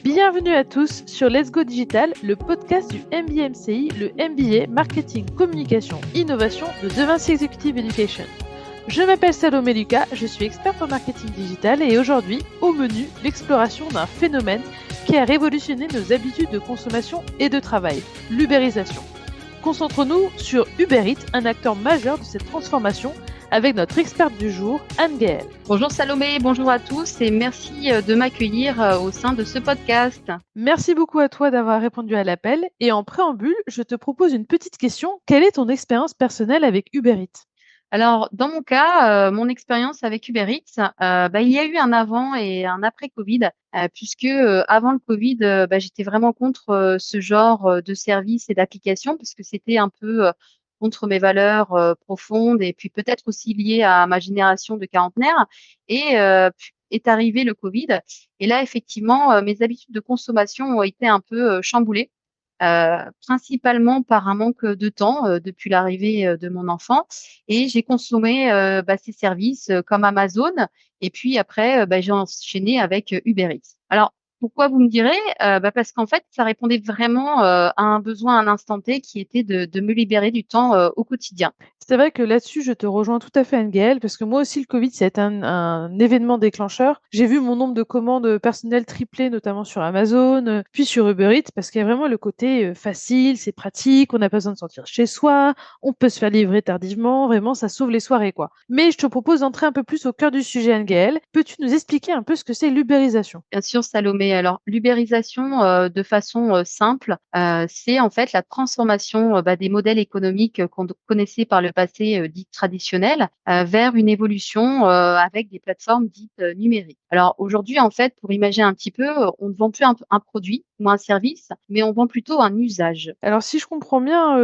Bienvenue à tous sur Let's Go Digital, le podcast du MBA MCI, le MBA Marketing, Communication, Innovation de De Vinci Executive Education. Je m'appelle Salomé Lucas, je suis experte en marketing digital et aujourd'hui, au menu, l'exploration d'un phénomène qui a révolutionné nos habitudes de consommation et de travail, l'ubérisation. Concentrons-nous sur Uber Eats, un acteur majeur de cette transformation, avec notre experte du jour, Anne-Gaëlle. Bonjour Salomé, bonjour à tous et merci de m'accueillir au sein de ce podcast. Merci beaucoup à toi d'avoir répondu à l'appel et en préambule, je te propose une petite question. Quelle est ton expérience personnelle avec Uber Eats ? Alors, dans mon cas, mon expérience avec Uber Eats, il y a eu un avant et un après Covid, puisque avant le Covid, j'étais vraiment contre ce genre de service et d'application, parce que c'était un peu contre mes valeurs profondes et puis peut-être aussi lié à ma génération de quarantenaire. Et puis est arrivé le Covid. Et là, effectivement, mes habitudes de consommation ont été un peu chamboulées. Principalement par un manque de temps depuis l'arrivée de mon enfant et j'ai consommé ces services comme Amazon et puis après j'ai enchaîné avec Uber Eats. Alors pourquoi vous me direz? Parce qu'en fait ça répondait vraiment à un besoin à un instant T qui était de me libérer du temps au quotidien. C'est vrai que là-dessus, je te rejoins tout à fait, Anne-Gaëlle, parce que moi aussi, le Covid, c'est un événement déclencheur. J'ai vu mon nombre de commandes personnelles tripler, notamment sur Amazon, puis sur Uber Eats, parce qu'il y a vraiment le côté facile, c'est pratique, on n'a pas besoin de sortir chez soi, on peut se faire livrer tardivement, vraiment, ça sauve les soirées, quoi. Mais je te propose d'entrer un peu plus au cœur du sujet, Anne-Gaëlle. Peux-tu nous expliquer un peu ce que c'est l'ubérisation ? Bien sûr, Salomé. Alors, l'ubérisation, de façon simple, c'est en fait la transformation des modèles économiques qu'on connaissait par le passé dits traditionnels vers une évolution avec des plateformes dites numériques. Alors aujourd'hui, en fait, pour imaginer un petit peu, on ne vend plus un produit ou un service, mais on vend plutôt un usage. Alors, si je comprends bien,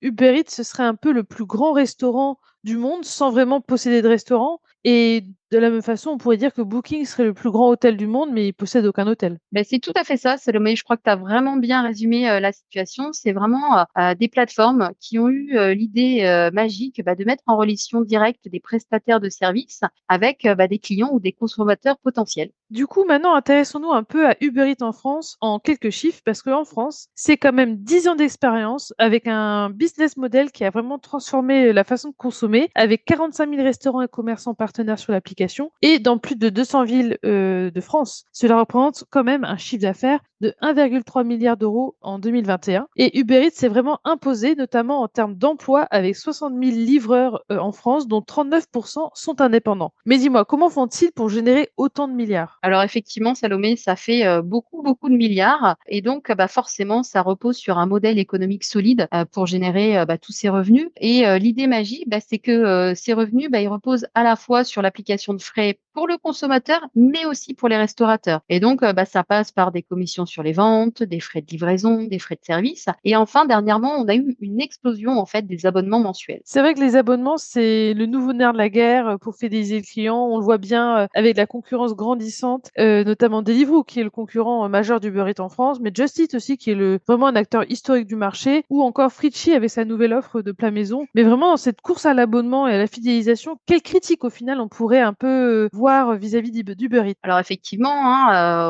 Uber Eats, ce serait un peu le plus grand restaurant du monde sans vraiment posséder de restaurant. Et de la même façon, on pourrait dire que Booking serait le plus grand hôtel du monde, mais il possède aucun hôtel. C'est tout à fait ça, Salomé. Je crois que tu as vraiment bien résumé la situation. C'est vraiment des plateformes qui ont eu l'idée magique de mettre en relation directe des prestataires de services avec des clients ou des consommateurs potentiels. Du coup, maintenant, intéressons-nous un peu à Uber Eats en France en quelques chiffres, parce qu'en France, c'est quand même 10 ans d'expérience avec un business model qui a vraiment transformé la façon de consommer, avec 45 000 restaurants et commerçants partenaires sur l'application et dans plus de 200 villes de France. Cela représente quand même un chiffre d'affaires de 1,3 milliard d'euros en 2021. Et Uber Eats s'est vraiment imposé, notamment en termes d'emploi, avec 60 000 livreurs en France, dont 39% sont indépendants. Mais dis-moi, comment font-ils pour générer autant de milliards ? Alors effectivement, Salomé, ça fait beaucoup, beaucoup de milliards et donc forcément, ça repose sur un modèle économique solide pour générer tous ces revenus. Et l'idée magique, c'est que ces revenus, ils reposent à la fois sur l'application de frais pour le consommateur, mais aussi pour les restaurateurs. Et donc, ça passe par des commissions sur les ventes, des frais de livraison, des frais de service. Et enfin, dernièrement, on a eu une explosion en fait des abonnements mensuels. C'est vrai que les abonnements, c'est le nouveau nerf de la guerre pour fidéliser le client. On le voit bien avec la concurrence grandissante, notamment Deliveroo, qui est le concurrent majeur d'Uber Eats en France, mais Just Eat aussi, qui est vraiment un acteur historique du marché, ou encore Fritschi avec sa nouvelle offre de plat maison. Mais vraiment, dans cette course à l'abonnement et à la fidélisation, quelle critique au final on pourrait un peu voir vis-à-vis d'Uber Eats ? Alors effectivement,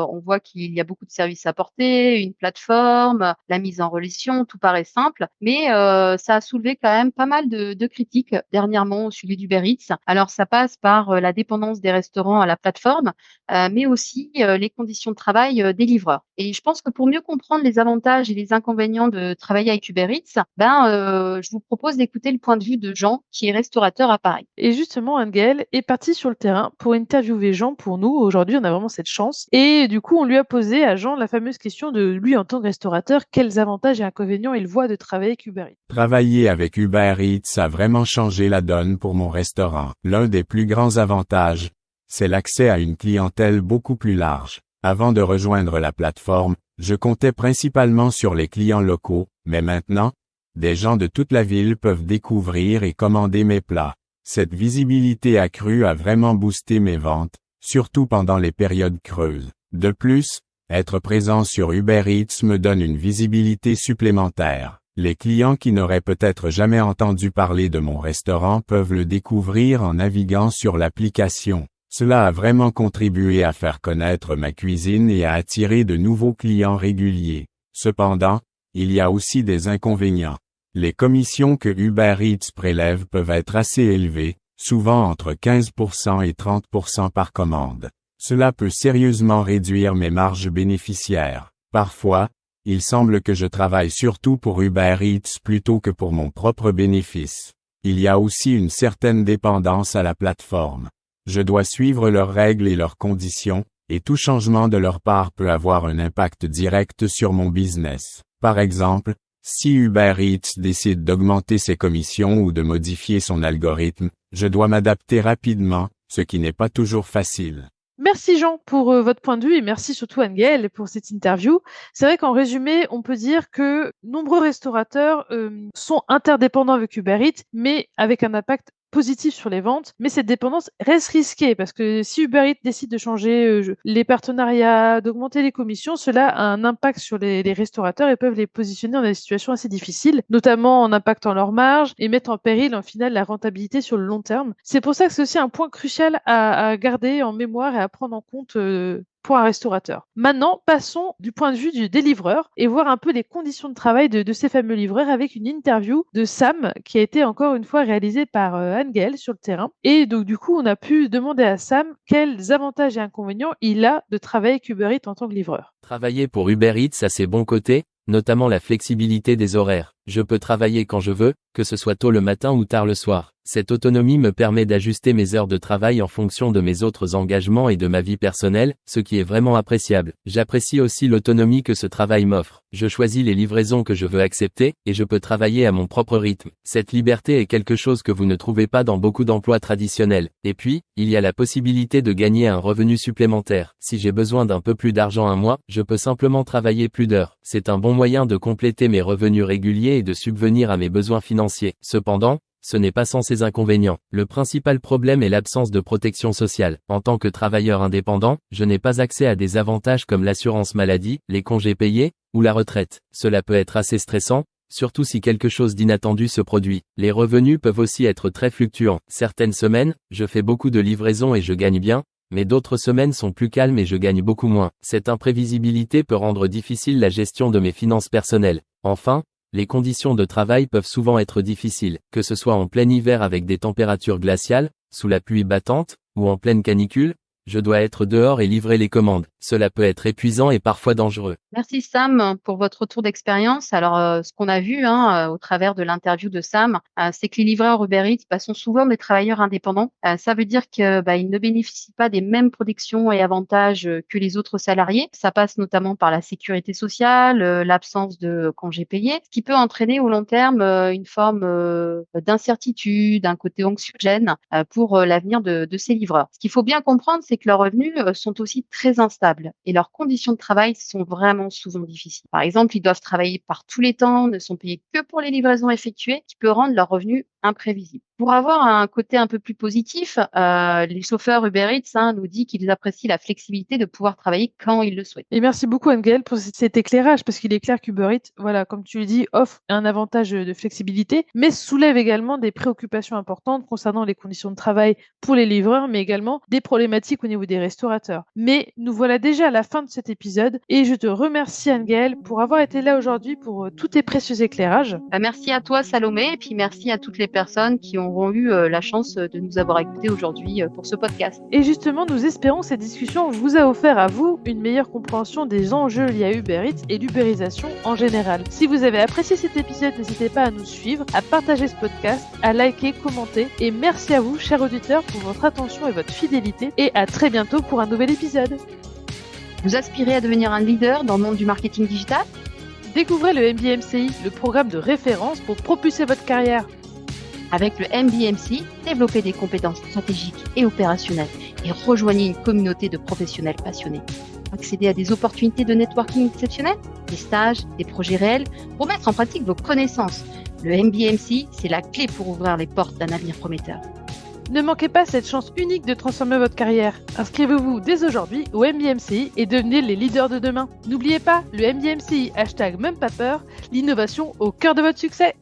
on voit qu'il y a beaucoup de services apportés, une plateforme, la mise en relation, tout paraît simple, mais ça a soulevé quand même pas mal de critiques dernièrement au sujet d'Uber Eats. Alors ça passe par la dépendance des restaurants à la plateforme, mais aussi les conditions de travail des livreurs. Et je pense que pour mieux comprendre les avantages et les inconvénients de travailler avec Uber Eats, je vous propose d'écouter le point de vue de Jean, qui est restaurateur à Paris. Et justement, Anne-Gaëlle est partie sur le terrain pour interviewer Jean pour nous. Aujourd'hui, on a vraiment cette chance. Et du coup, on lui a posé à Jean la fameuse question de lui, en tant que restaurateur, quels avantages et inconvénients il voit de travailler avec Uber Eats. Travailler avec Uber Eats a vraiment changé la donne pour mon restaurant. L'un des plus grands avantages, c'est l'accès à une clientèle beaucoup plus large. Avant de rejoindre la plateforme, je comptais principalement sur les clients locaux, mais maintenant, des gens de toute la ville peuvent découvrir et commander mes plats. Cette visibilité accrue a vraiment boosté mes ventes, surtout pendant les périodes creuses. De plus, être présent sur Uber Eats me donne une visibilité supplémentaire. Les clients qui n'auraient peut-être jamais entendu parler de mon restaurant peuvent le découvrir en naviguant sur l'application. Cela a vraiment contribué à faire connaître ma cuisine et à attirer de nouveaux clients réguliers. Cependant, il y a aussi des inconvénients. Les commissions que Uber Eats prélève peuvent être assez élevées, souvent entre 15% et 30% par commande. Cela peut sérieusement réduire mes marges bénéficiaires. Parfois, il semble que je travaille surtout pour Uber Eats plutôt que pour mon propre bénéfice. Il y a aussi une certaine dépendance à la plateforme. Je dois suivre leurs règles et leurs conditions, et tout changement de leur part peut avoir un impact direct sur mon business. Par exemple, si Uber Eats décide d'augmenter ses commissions ou de modifier son algorithme, je dois m'adapter rapidement, ce qui n'est pas toujours facile. Merci Jean pour votre point de vue et merci surtout Anne-Gaëlle pour cette interview. C'est vrai qu'en résumé, on peut dire que nombreux restaurateurs sont interdépendants avec Uber Eats, mais avec un impact positif sur les ventes, mais cette dépendance reste risquée parce que si Uber Eats décide de changer les partenariats, d'augmenter les commissions, cela a un impact sur les restaurateurs et peuvent les positionner dans des situations assez difficiles, notamment en impactant leurs marges et mettre en péril en final la rentabilité sur le long terme. C'est pour ça que c'est aussi un point crucial à garder en mémoire et à prendre en compte pour un restaurateur. Maintenant, passons du point de vue des livreurs et voir un peu les conditions de travail de ces fameux livreurs avec une interview de Sam qui a été encore une fois réalisée par Anne-Gaëlle sur le terrain. Et donc du coup, on a pu demander à Sam quels avantages et inconvénients il a de travailler avec Uber Eats en tant que livreur. Travailler pour Uber Eats a ses bons côtés, notamment la flexibilité des horaires. Je peux travailler quand je veux, que ce soit tôt le matin ou tard le soir. Cette autonomie me permet d'ajuster mes heures de travail en fonction de mes autres engagements et de ma vie personnelle, ce qui est vraiment appréciable. J'apprécie aussi l'autonomie que ce travail m'offre. Je choisis les livraisons que je veux accepter, et je peux travailler à mon propre rythme. Cette liberté est quelque chose que vous ne trouvez pas dans beaucoup d'emplois traditionnels. Et puis, il y a la possibilité de gagner un revenu supplémentaire. Si j'ai besoin d'un peu plus d'argent un mois, je peux simplement travailler plus d'heures. C'est un bon moyen de compléter mes revenus réguliers et de subvenir à mes besoins financiers. Cependant, ce n'est pas sans ses inconvénients. Le principal problème est l'absence de protection sociale. En tant que travailleur indépendant, je n'ai pas accès à des avantages comme l'assurance maladie, les congés payés, ou la retraite. Cela peut être assez stressant, surtout si quelque chose d'inattendu se produit. Les revenus peuvent aussi être très fluctuants. Certaines semaines, je fais beaucoup de livraisons et je gagne bien, mais d'autres semaines sont plus calmes et je gagne beaucoup moins. Cette imprévisibilité peut rendre difficile la gestion de mes finances personnelles. Enfin, les conditions de travail peuvent souvent être difficiles, que ce soit en plein hiver avec des températures glaciales, sous la pluie battante, ou en pleine canicule. Je dois être dehors et livrer les commandes. Cela peut être épuisant et parfois dangereux. Merci Sam pour votre retour d'expérience. Alors, ce qu'on a vu au travers de l'interview de Sam, c'est que les livreurs Uber Eats sont souvent des travailleurs indépendants. Ça veut dire que ils ne bénéficient pas des mêmes protections et avantages que les autres salariés. Ça passe notamment par la sécurité sociale, l'absence de congés payés, ce qui peut entraîner au long terme une forme d'incertitude, un côté anxiogène pour l'avenir de ces livreurs. Ce qu'il faut bien comprendre, c'est que leurs revenus sont aussi très instables et leurs conditions de travail sont vraiment souvent difficiles. Par exemple, ils doivent travailler par tous les temps, ne sont payés que pour les livraisons effectuées, qui peut rendre leurs revenus imprévisibles. Pour avoir un côté un peu plus positif, les chauffeurs Uber Eats nous disent qu'ils apprécient la flexibilité de pouvoir travailler quand ils le souhaitent. Et merci beaucoup Anne-Gaëlle pour cet éclairage, parce qu'il est clair qu'Uber Eats, voilà, comme tu le dis, offre un avantage de flexibilité, mais soulève également des préoccupations importantes concernant les conditions de travail pour les livreurs, mais également des problématiques au niveau des restaurateurs. Mais nous voilà déjà à la fin de cet épisode, et je te remercie Anne-Gaëlle pour avoir été là aujourd'hui pour tous tes précieux éclairages. Merci à toi Salomé, et puis merci à toutes les personnes qui auront eu la chance de nous avoir écoutés aujourd'hui pour ce podcast. Et justement, nous espérons que cette discussion vous a offert à vous une meilleure compréhension des enjeux liés à Uber Eats et l'ubérisation en général. Si vous avez apprécié cet épisode, n'hésitez pas à nous suivre, à partager ce podcast, à liker, commenter, et merci à vous, chers auditeurs, pour votre attention et votre fidélité, et à très bientôt pour un nouvel épisode. Vous aspirez à devenir un leader dans le monde du marketing digital ? Découvrez le MBMCI, le programme de référence pour propulser votre carrière. Avec le MBMCI, développez des compétences stratégiques et opérationnelles et rejoignez une communauté de professionnels passionnés. Accédez à des opportunités de networking exceptionnelles, des stages, des projets réels pour mettre en pratique vos connaissances. Le MBMCI, c'est la clé pour ouvrir les portes d'un avenir prometteur. Ne manquez pas cette chance unique de transformer votre carrière. Inscrivez-vous dès aujourd'hui au MBMCI et devenez les leaders de demain. N'oubliez pas, le MBMCI #même pas peur, l'innovation au cœur de votre succès.